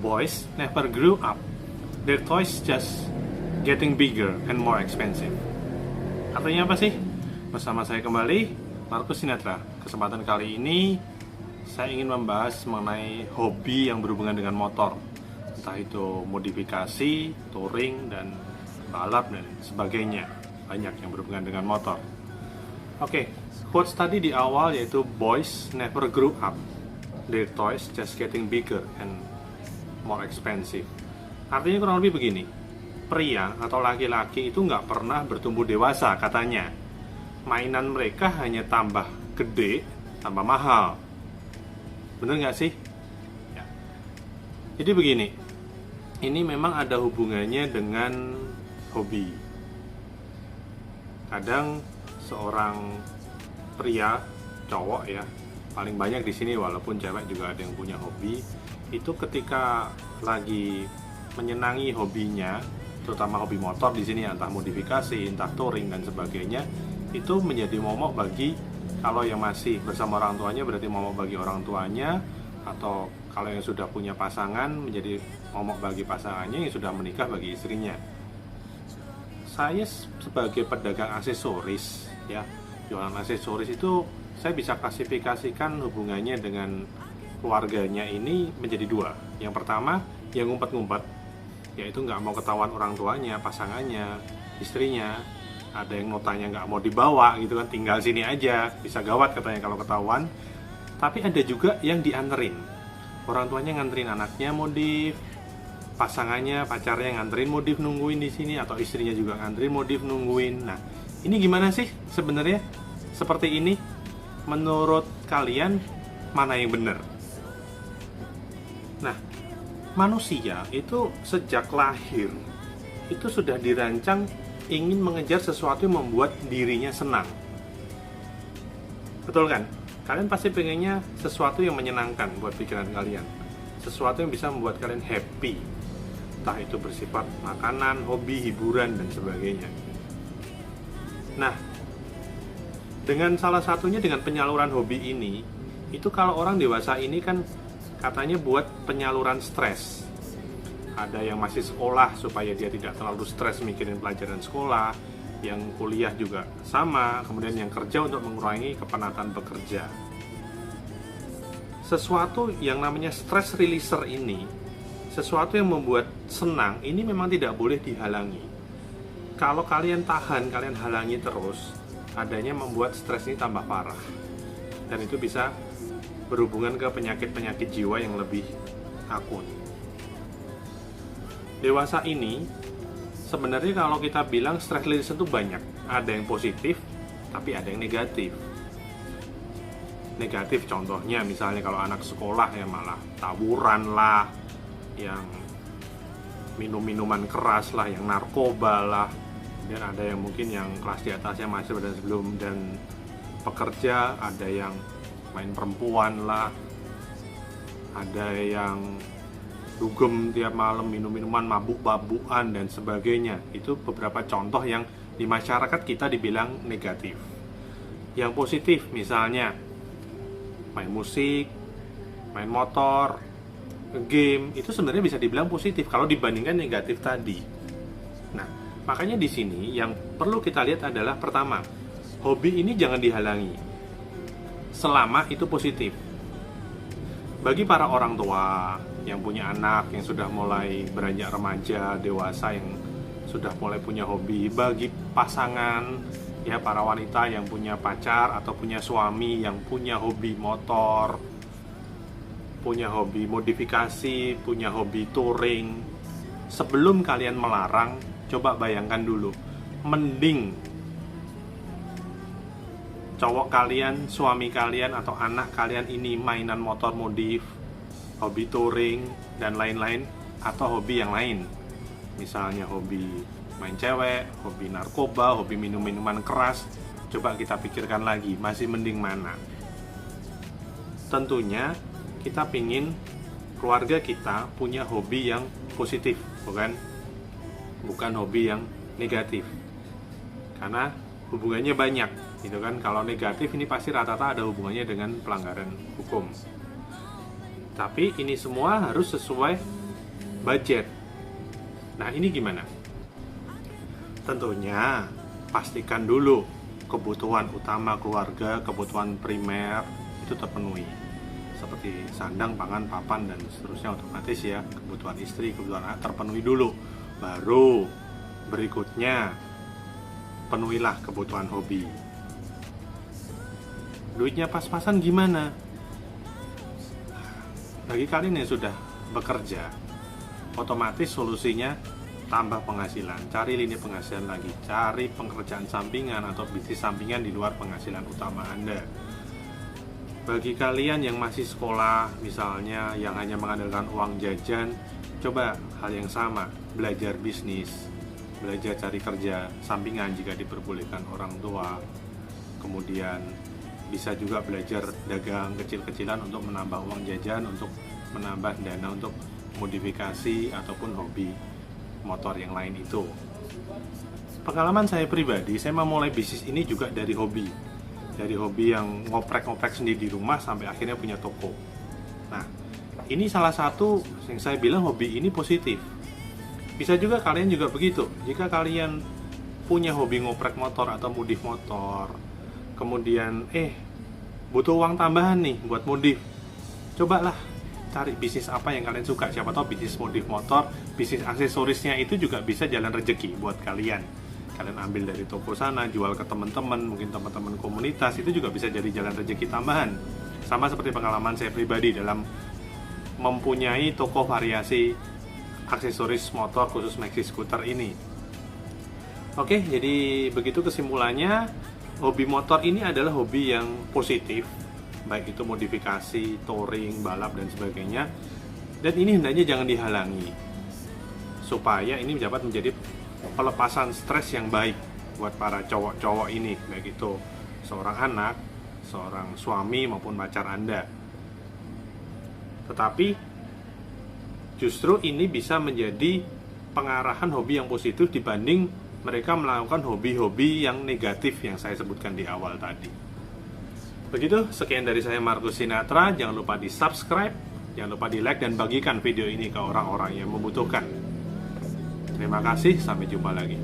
Boys never grew up. Their toys just getting bigger and more expensive. Artinya apa sih? Bersama saya kembali, Markus Sinatra. Kesempatan kali ini saya ingin membahas mengenai hobi yang berhubungan dengan motor. Entah itu modifikasi, touring, dan balap, dan sebagainya. Banyak yang berhubungan dengan motor. Oke, quotes tadi di awal yaitu boys never grew up. Their toys just getting bigger and more expensive. Artinya kurang lebih begini, pria atau laki-laki itu nggak pernah bertumbuh dewasa katanya. Mainan mereka hanya tambah gede, tambah mahal. Bener nggak sih? Ya. Jadi begini, ini memang ada hubungannya dengan hobi. Kadang seorang pria, cowok ya, paling banyak di sini walaupun cewek juga ada yang punya hobi, itu ketika lagi menyenangi hobinya, terutama hobi motor di sini, entah modifikasi, entah touring dan sebagainya, itu menjadi momok bagi, kalau yang masih bersama orang tuanya berarti momok bagi orang tuanya, atau kalau yang sudah punya pasangan menjadi momok bagi pasangannya, yang sudah menikah bagi istrinya. Saya sebagai pedagang aksesoris ya, jualan aksesoris itu saya bisa klasifikasikan hubungannya dengan keluarganya ini menjadi dua. Yang pertama, yang ngumpet-ngumpet, yaitu nggak mau ketahuan orang tuanya, pasangannya, istrinya. Ada yang notanya nggak mau dibawa gitu kan, tinggal sini aja, bisa gawat katanya kalau ketahuan. Tapi ada juga yang dianterin, orang tuanya nganterin anaknya modif, pasangannya, pacarnya nganterin modif nungguin di sini, atau istrinya juga nganterin modif nungguin. Nah, ini gimana sih sebenarnya? Seperti ini, menurut kalian mana yang benar? Nah, manusia itu sejak lahir itu sudah dirancang ingin mengejar sesuatu yang membuat dirinya senang. Betul kan? Kalian pasti pengennya sesuatu yang menyenangkan buat pikiran kalian, sesuatu yang bisa membuat kalian happy, entah itu bersifat makanan, hobi, hiburan, dan sebagainya. Nah, dengan salah satunya dengan penyaluran hobi ini, itu kalau orang dewasa ini kan katanya buat penyaluran stres. Ada yang masih sekolah supaya dia tidak terlalu stres mikirin pelajaran sekolah, yang kuliah juga sama, kemudian yang kerja untuk mengurangi kepenatan bekerja. Sesuatu yang namanya stress releaser ini, sesuatu yang membuat senang, ini memang tidak boleh dihalangi. Kalau kalian tahan, kalian halangi terus, adanya membuat stres ini tambah parah. Dan itu bisa berhubungan ke penyakit-penyakit jiwa yang lebih akut. Dewasa ini, sebenarnya kalau kita bilang stress release itu banyak. Ada yang positif, tapi ada yang negatif. Negatif contohnya misalnya kalau anak sekolah ya malah tawuran lah, yang minum-minuman keras lah, yang narkoba lah. Dan ada yang mungkin yang kelas di atasnya masih dan sebelum, dan pekerja, ada yang main perempuan lah, ada yang dugem tiap malam, minum-minuman, mabuk-mabukan, dan sebagainya. Itu beberapa contoh yang di masyarakat kita dibilang negatif. Yang positif misalnya main musik, main motor, game, itu sebenarnya bisa dibilang positif kalau dibandingkan negatif tadi. Nah, makanya di sini yang perlu kita lihat adalah pertama, hobi ini jangan dihalangi selama itu positif. Bagi para orang tua yang punya anak yang sudah mulai beranjak remaja, dewasa, yang sudah mulai punya hobi, bagi pasangan ya, para wanita yang punya pacar atau punya suami yang punya hobi motor, punya hobi modifikasi, punya hobi touring, sebelum kalian melarang, coba bayangkan dulu, mending cowok kalian, suami kalian, atau anak kalian ini mainan motor modif, hobi touring, dan lain-lain, atau hobi yang lain. Misalnya hobi main cewek, hobi narkoba, hobi minum-minuman keras. Coba kita pikirkan lagi, masih mending mana? Tentunya kita pingin keluarga kita punya hobi yang positif, bukan hobi yang negatif. Karena hubungannya banyak, gitu kan. Kalau negatif ini pasti rata-rata ada hubungannya dengan pelanggaran hukum. Tapi ini semua harus sesuai budget. Nah, ini gimana? Tentunya pastikan dulu kebutuhan utama keluarga, kebutuhan primer itu terpenuhi. Seperti sandang, pangan, papan, dan seterusnya, otomatis ya, kebutuhan istri, kebutuhan anak terpenuhi dulu. Baru berikutnya penuhilah kebutuhan hobi. Duitnya pas-pasan gimana? Bagi kalian yang sudah bekerja, otomatis solusinya tambah penghasilan, cari lini penghasilan lagi, cari pekerjaan sampingan atau bisnis sampingan di luar penghasilan utama Anda. Bagi kalian yang masih sekolah, misalnya yang hanya mengandalkan uang jajan, coba hal yang sama, belajar bisnis, belajar cari kerja sampingan jika diperbolehkan orang tua. Kemudian bisa juga belajar dagang kecil-kecilan untuk menambah uang jajan, untuk menambah dana untuk modifikasi ataupun hobi motor yang lain itu. Pengalaman saya pribadi, saya memulai bisnis ini juga dari hobi. Dari hobi yang ngoprek-ngoprek sendiri di rumah sampai akhirnya punya toko. Nah, ini salah satu yang saya bilang hobi ini positif. Bisa juga kalian juga begitu. Jika kalian punya hobi ngoprek motor atau modif motor, kemudian butuh uang tambahan nih buat modif, cobalah cari bisnis apa yang kalian suka. Siapa tahu bisnis modif motor, bisnis aksesorisnya itu juga bisa jalan rezeki buat kalian. Kalian ambil dari toko sana, jual ke teman-teman, mungkin teman-teman komunitas, itu juga bisa jadi jalan rezeki tambahan. Sama seperti pengalaman saya pribadi dalam mempunyai toko variasi aksesoris motor khusus maxi scooter ini. Oke, jadi begitu kesimpulannya. Hobi motor ini adalah hobi yang positif, baik itu modifikasi, touring, balap, dan sebagainya. Dan ini hendaknya jangan dihalangi, supaya ini dapat menjadi pelepasan stres yang baik buat para cowok-cowok ini, baik itu seorang anak, seorang suami maupun pacar Anda. Tetapi justru ini bisa menjadi pengarahan hobi yang positif dibanding mereka melakukan hobi-hobi yang negatif yang saya sebutkan di awal tadi. Begitu, sekian dari saya Markus Sinatra. Jangan lupa di subscribe, jangan lupa di like dan bagikan video ini ke orang-orang yang membutuhkan. Terima kasih, sampai jumpa lagi.